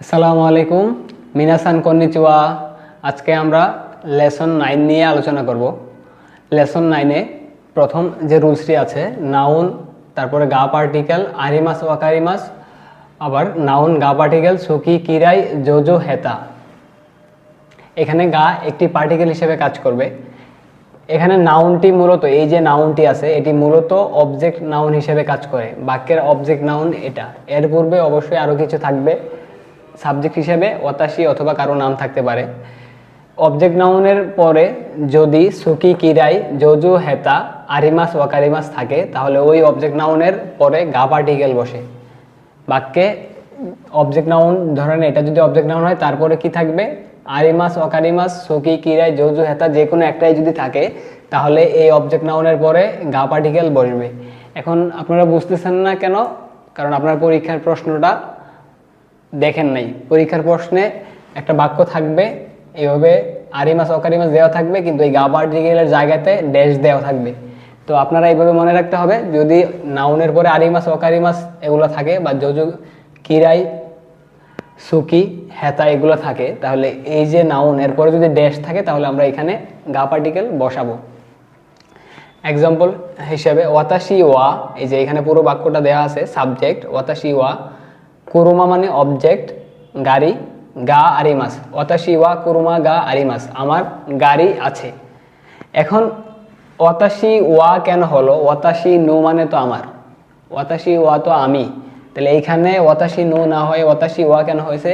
আসসালামু আলাইকুম, মিনাসান কন্নিচিওয়া। আজকে আমরা লেসন 9 নিয়ে আলোচনা করব। লেসন 9-এ প্রথম যে রুলসটি আছে, নাউন, তারপরে গা পার্টিকেল, আরিমাস ওয়াকারিমাস, আবার নাউন গা পার্টিকেল সুকি কিরাই জোজো হেতা। এখানে গা একটি পার্টিকেল হিসেবে কাজ করবে। এখানে নাউনটি মূলত, এই যে নাউনটি আছে এটি মূলত অবজেক্ট নাউন হিসেবে কাজ করে। বাক্যের অবজেক্ট নাউন এটা। এর পূর্বে অবশ্যই আরও কিছু থাকবে, সাবজেক্ট হিসেবে ওয়াতাশি অথবা কারো নাম থাকতে পারে। অবজেক্ট নাউনের পরে যদি সুকি কিরাই জোজো হেতা আরিমাস ওয়াকারিমাস থাকে, তাহলে ওই অবজেক্ট নাউনের পরে গা পার্টিকেল বসে। বাক্যে অবজেক্ট নাউন ধরেন এটা যদি অবজেক্ট নাউন হয়, তারপরে কি থাকবে? আরিমাস ওয়াকারিমাস সুকি কিরাই জোজো হেতা, যে কোনো একটাই যদি থাকে তাহলে এই অবজেক্ট নাউনের পরে গা পার্টিকেল বসবে। এখন আপনারা বুঝতেছেন না কেন? কারণ আপনার পরীক্ষার প্রশ্নটা দেখেন নাই। পরীক্ষার প্রশ্নে একটা বাক্য থাকবে এইভাবে, আরিমাস অকারিমাস দেওয়া থাকবে, কিন্তু এই গা পার্টিকেলের জায়গাতে ড্যাশ দেওয়া থাকবে। তো আপনারা এইভাবে মনে রাখতে হবে, যদি নাউনের পরে আরিমাস অকারিমাস এগুলো থাকে বা যোজো কিরাই সুকি হেতা এগুলো থাকে, তাহলে এই যে নাউন এরপরে যদি ড্যাশ থাকে তাহলে আমরা এখানে গা পার্টিকেল বসাবো। এক্সাম্পল হিসেবে ওয়াতাশি ওয়া, এই যে এখানে পুরো বাক্যটা দেওয়া আছে, সাবজেক্ট ওয়াতাশি ওয়া, কুরুমা মানে অবজেক্ট, গাড়ি, গা আরিমাস, ওয়াতাশি ওয়া কুরুমা গা আরিমাস, আমার গাড়ি আছে। এখন ওয়াতাশি ওয়া কেন হলো? ওয়াতাশি নো মানে তো আমার, ওয়াতাশি ওয়া তো আমি, তাহলে এইখানে ওয়াতাশি নো না হয়ে ওয়াতাশি ওয়া কেন হয়েছে?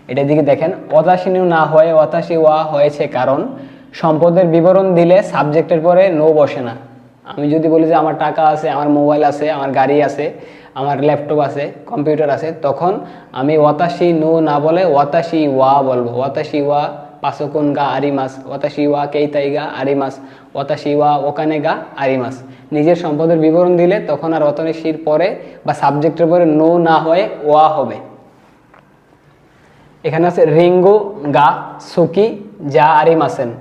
এটার দিকে দেখেন। ওয়াতাশি নো না হয়ে ওয়াতাশি ওয়া হয়েছে কারণ সম্পদের বিবরণ দিলে সাবজেক্টের পরে নো বসে না। আমি যদি বলি যে আমার টাকা আছে, আমার মোবাইল আছে, আমার গাড়ি আছে, আমার ল্যাপটপ আছে, কম্পিউটার আছে, তখন আমি ওয়াতাশি নো না বলে ওয়াতাশি ওয়া বলবো। ওয়াতাশি ওয়া পাসকুন গা আরিমাস, ওয়াতাশি ওয়া কেইতাই গা আরিমাস, ওয়াতাশি ওয়া ওকানে গা আরিমাস। নিজের সম্পদের বিবরণ দিলে তখন আর ওয়াতাশির পরে বা সাবজেক্টের পরে নো না হয়ে ওয়া হবে। এখানে আছে রিঙ্গো গা সুকি যা আরিমাসেন।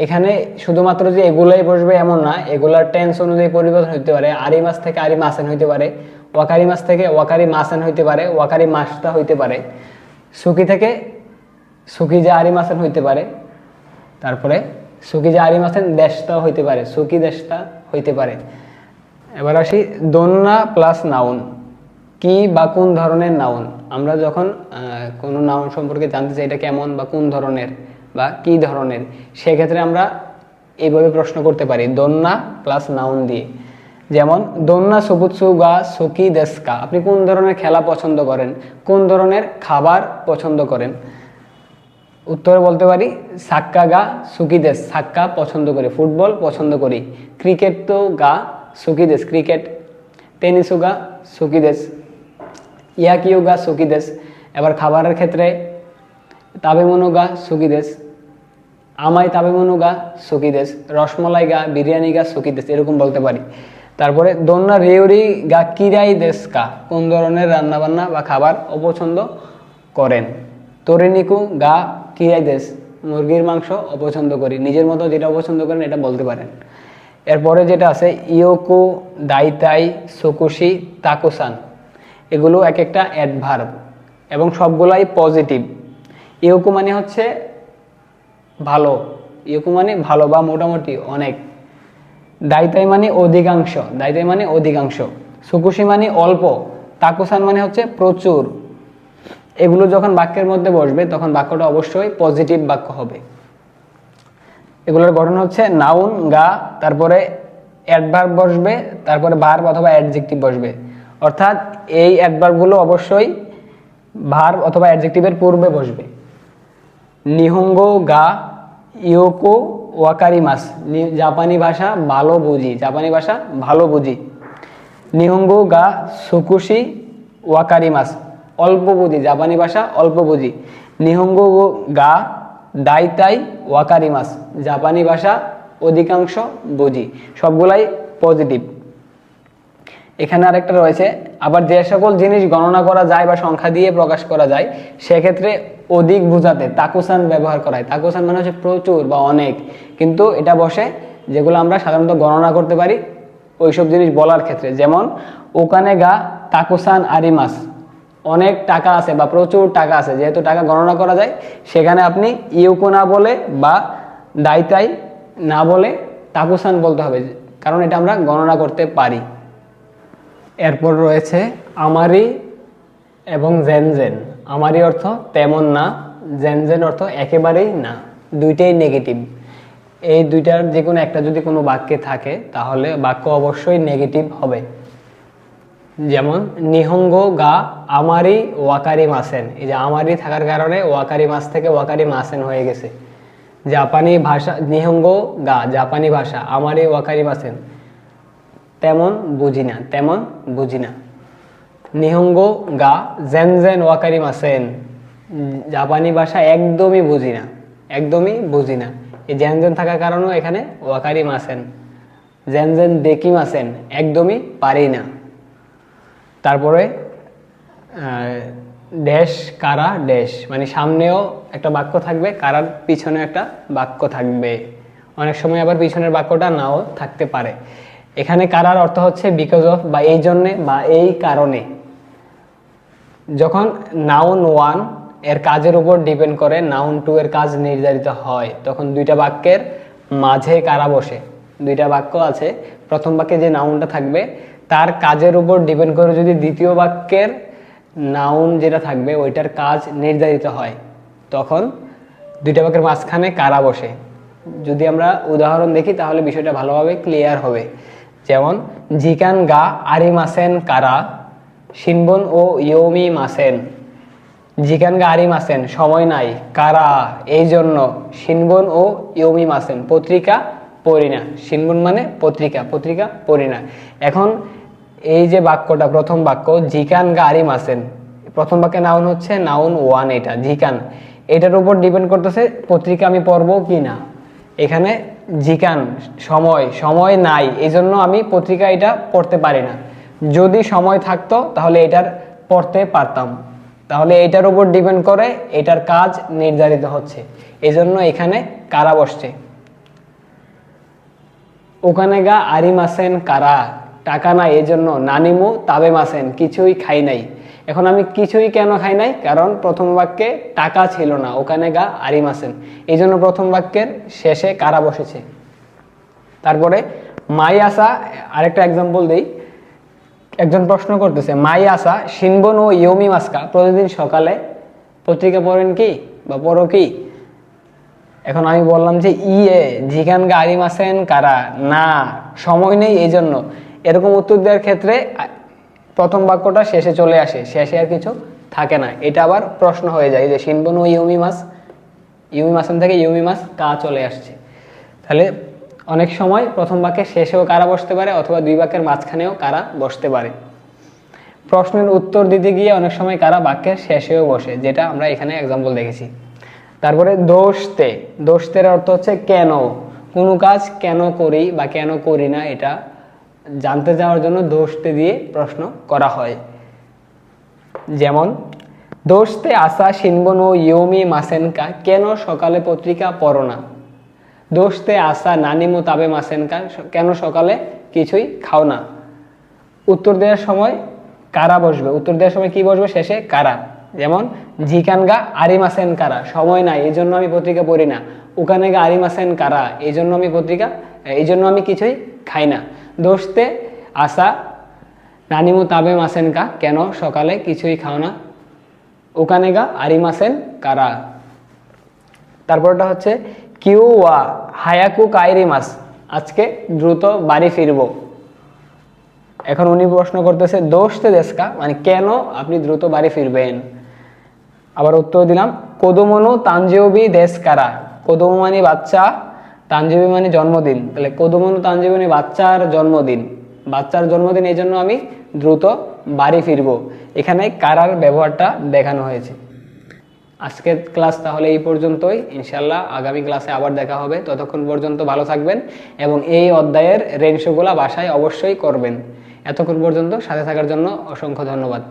এখানে শুধুমাত্র যে এগুলাই বসবে এমন না, এগুলার টেন্স অনুযায়ী পরিবর্তন হতে পারে। আরিমাস থেকে আরিমাসেন হইতে পারে, ওয়াকারি মাস থেকে ওয়াকারি মাসেন হইতে পারে, ওয়াকারি মাসটা হইতে পারে, সুকি থেকে সুকি যে আরিমাসেন হইতে পারে, তারপরে সুকি যে আরিমাসেন দেশটাও হইতে পারে, সুকি দেশটা হইতে পারে। এবার আসি দন্না প্লাস নাউন, কি বা কোন ধরনের নাউন। আমরা যখন কোনো নাউন সম্পর্কে জানতে চাই এটা কেমন বা কোন ধরনের বা কি ধরনের, সেক্ষেত্রে আমরা এইভাবে প্রশ্ন করতে পারি দন্না প্লাস নাউন দিয়ে। যেমন দন্না সুবুৎসু গা সুকি দেস্কা, আপনি কোন ধরনের খেলা পছন্দ করেন, কোন ধরনের খাবার পছন্দ করেন? উত্তরে বলতে পারি সাক্কা গা সুকি দেশ, সাক্কা পছন্দ করি, ফুটবল পছন্দ করি। ক্রিকেট তো গা সুকি দেশ, ক্রিকেট। টেনিসু গা সুকি দেশ, ইয়াকিউ গা সুকি দেশ। এবার খাবারের ক্ষেত্রে তাবেমনু গা সুকি দেশ, আমাই তাবেমনু গা সুকি দেশ, রসমলাই গা বিরিয়ানি গা সুকি দেশ, এরকম বলতে পারি। তারপরে দন্না রেউরি গা কিরাই দেশ কা, কোন ধরনের রান্নাবান্না বা খাবার অপছন্দ করেন? তরিনিকু গা কিরাই দেশ, মুরগির মাংস অপছন্দ করি। নিজের মতো যেটা অপছন্দ করেন এটা বলতে পারেন। এরপরে যেটা আছে ইয়োকু দাইতাই সুকুশি তাকুসান, এগুলো এক একটা অ্যাডভার্ব এবং সবগুলাই পজিটিভ। ইয়োকু মানে হচ্ছে ভালো, ইয়োকু মানে ভালো বা মোটামুটি অনেক। দাইতাই মানে অধিকাংশ, দাইতাই মানে অধিকাংশ। সুকুশি মানে অল্প, তাকুসান মানে হচ্ছে প্রচুর। এগুলো যখন বাক্যের মধ্যে বসবে তখন বাক্যটা অবশ্যই পজিটিভ বাক্য হবে। এগুলোর গঠন হচ্ছে নাউন গা, তারপরে অ্যাডভার্ব বসবে, তারপরে ভার্ব অথবা অ্যাডজেক্টিভ বসবে। অর্থাৎ এই অ্যাডভার্বগুলো অবশ্যই ভার্ব অথবা অ্যাডজেক্টিভের পূর্বে বসবে। নিহঙ্গো গা ইয়োকো ওয়াকারিমাস, জাপানি ভাষা ভালো বুঝি, জাপানি ভাষা ভালো বুঝি। নিহঙ্গো গা সুকুশি ওয়াকারিমাস, অল্প বুঝি, জাপানি ভাষা অল্প বুঝি। নিহঙ্গো গা দাইতাই ওয়াকারিমাস, জাপানি ভাষা অধিকাংশ বুঝি। সবগুলাই পজিটিভ। এখানে আরেকটা রয়েছে, আবার যে সকল জিনিস গণনা করা যায় বা সংখ্যা দিয়ে প্রকাশ করা যায় সেক্ষেত্রে অধিক বোঝাতে তাকুসান ব্যবহার করা হয়। তাকুসান মানে হচ্ছে প্রচুর বা অনেক, কিন্তু এটা বসে যেগুলো আমরা সাধারণত গণনা করতে পারি ওইসব জিনিস বলার ক্ষেত্রে। যেমন ওকানে গা তাকুসান আরিমাস, অনেক টাকা আছে বা প্রচুর টাকা আছে, যেহেতু টাকা গণনা করা যায়, সেখানে আপনি ইউকো না বলে বা দাইতাই না বলে তাকুসান বলতে হবে, কারণ এটা আমরা গণনা করতে পারি। এরপর রয়েছে আমারি এবং জেনজেন। আমারি অর্থ তেমন না, জেনজেন অর্থ একেবারেই না, দুইটাই নেগেটিভ। এই দুইটার যে কোনো একটা যদি কোনো বাক্যে থাকে তাহলে বাক্য অবশ্যই নেগেটিভ হবে। যেমন নিহঙ্গো গা আমারি ওয়াকারি মাসেন, এই যে আমারি থাকার কারণে ওয়াকারি মাস থেকে ওয়াকারি মাসেন হয়ে গেছে। জাপানি ভাষা, নিহঙ্গো গা জাপানি ভাষা, আমারি ওয়াকারি মাসেন তেমন বুঝি না, তেমন বুঝি না। নিহঙ্গো গা জেনজেন ওয়াকারি মাসেন, জাপানি ভাষা একদমই বুঝি না, একদমই বুঝি না। এই জেনজেন থাকার কারণেও এখানে ওয়াকারি মাসেন। জেনজেন দেখি মাসেন, একদমই পারি না। তারপরে ড্যাশ কারা ড্যাশ, মানে সামনেও একটা বাক্য থাকবে, কারার পিছনে একটা বাক্য থাকবে। অনেক সময় আবার পিছনের বাক্যটা নাও থাকতে পারে। এখানে কারার অর্থ হচ্ছে বিকজ অফ, বা এই জন্যে বা এই কারণে। যখন নাউন ওয়ান এর কাজের উপর ডিপেন্ড করে নাউন টু এর কাজ নির্ধারিত হয়, তখন দুইটা বাক্যের মাঝে কারা বসে। দুইটা বাক্য আছে, প্রথম বাক্যে যে নাউনটা থাকবে তার কাজের উপর ডিপেন্ড করে যদি দ্বিতীয় বাক্যের নাউন যেটা থাকবে ওইটার কাজ নির্ধারিত হয়, তখন দুইটা বাক্যের মাঝখানে কারা বসে। যদি আমরা উদাহরণ দেখি তাহলে বিষয়টা ভালোভাবে ক্লিয়ার হবে। যেমন জিকান গা আরি মাসেন কারা শিনবন ও ইয়োমি মাসেন। জিকান গা আরি মাসেন সময় নাই, কারা এই জন্য, শিনবন ও ইয়োমি মাসেন পত্রিকা পড়ি না। শিনবন মানে পত্রিকা, পত্রিকা পড়ি না। এখন এই যে বাক্যটা প্রথম বাক্য জিকান গা আরি মাসেন, প্রথম বাক্যে নাউন হচ্ছে নাউন ওয়ান, এটা জিকান, এটার উপর ডিপেন্ড করতেছে পত্রিকা আমি পড়বো কি না। এখানে জিকান সময়, সময় নাই, এই জন্য আমি পত্রিকা এটা পড়তে পারি না। যদি সময় থাকতো তাহলে এটার পড়তে পারতাম, তাহলে এটার উপর ডিপেন্ড করে এটার কাজ নির্ধারিত হচ্ছে, এই জন্য এখানে কারা বসছে। ওখানে গা আরি মাসেন কারা, টাকা নাই এই জন্য, নানিমু তাবে মাসেন কিছুই খাই নাই। এখন আমি কিছুই কেন খাই নাই, কারণ প্রথম বাক্যে টাকা ছিল না, ওখানে গা আরি মাসেন, এই জন্য প্রথম বাক্যের শেষে কারা বসেছে। তারপরে মাই আসা, আরেকটা এক্সাম্পল দেই। একজন প্রশ্ন করতেছে মাই আসা শিনবন ও ইয়োমি মাস্কা, প্রতিদিন সকালে পত্রিকা পড়েন কি বা পড়ো কি। এখন আমি বললাম যে ইয়ে জিকান গা আরি মাসেন কারা, না সময় নেই এই জন্য। এরকম উত্তর দেওয়ার ক্ষেত্রে প্রথম বাক্যটা শেষে চলে আসে, শেষে আর কিছু থাকে না। এটা আবার প্রশ্ন হয়ে যায় যে শিনবন ও ইয়োমি মাস, ইয়োমি মাসেন থেকে ইয়োমি মাস কা চলে আসছে। তাহলে অনেক সময় প্রথম বাক্যের শেষেও কারা বসতে পারে, অথবা দুই বাক্যের মাঝখানেও কারা বসতে পারে। প্রশ্নের উত্তর দিতে গিয়ে অনেক সময় কারা বাক্যের শেষেও বসে, যেটা আমরা এখানে এক্সাম্পল দেখেছি। তারপরে দোষতে, দোষতের অর্থ হচ্ছে কেন, কোনো কাজ কেন করি বা কেন করি না এটা জানতে যাওয়ার জন্য দোষতে দিয়ে প্রশ্ন করা হয়। যেমন দোষতে আসা শিনবন ও ইয়োমি মাসেনকা, কেন সকালে পত্রিকা পড়ো না। দোষতে আসা নানিমু তাবে মাসেনকা, কেন সকালে কিছুই খাও না। উত্তর দেওয়ার সময় কারা বসবে, উত্তর দেওয়ার সময় কি বসবে, শেষে কারা। যেমন জিকানগা আরি মাসেন কারা, সময় নাই এই জন্য আমি পত্রিকা পড়ি না। ওখানে গা আরি মাসেন কারা, এই জন্য আমি পত্রিকা, এই জন্য আমি কিছুই খাই না। দোষতে আসা নানিমু তাবে মাসেন কা, কেন সকালে কিছুই খাও না। ওখানে গা আরি মাসেন কারা। তারপরটা হচ্ছে কিউ ওয়া হায়াকু কাইরি মাস, আজকে দ্রুত বাড়ি ফিরবো। এখন উনি প্রশ্ন করতেছে দোষতে দেশকা, মানে কেন আপনি দ্রুত বাড়ি ফিরবেন। আবার উত্তর দিলাম কোদোমনো তানজিওবি দেশকারা, কোদোমো মানে বাচ্চা, তানজিওবি মানে জন্মদিন, তাহলে কোদোমনো তানজিওবি মানে বাচ্চার জন্মদিন, বাচ্চার জন্মদিন এই জন্য আমি দ্রুত বাড়ি ফিরবো। এখানে কারার ব্যবহারটা দেখানো হয়েছে। আজকের ক্লাস তাহলে এই পর্যন্তই, ইনশাল্লাহ আগামী ক্লাসে আবার দেখা হবে। ততক্ষণ পর্যন্ত ভালো থাকবেন এবং এই অধ্যায়ের রেনশোগুলা বাসায় অবশ্যই করবেন। এতক্ষণ পর্যন্ত সাথে থাকার জন্য অসংখ্য ধন্যবাদ।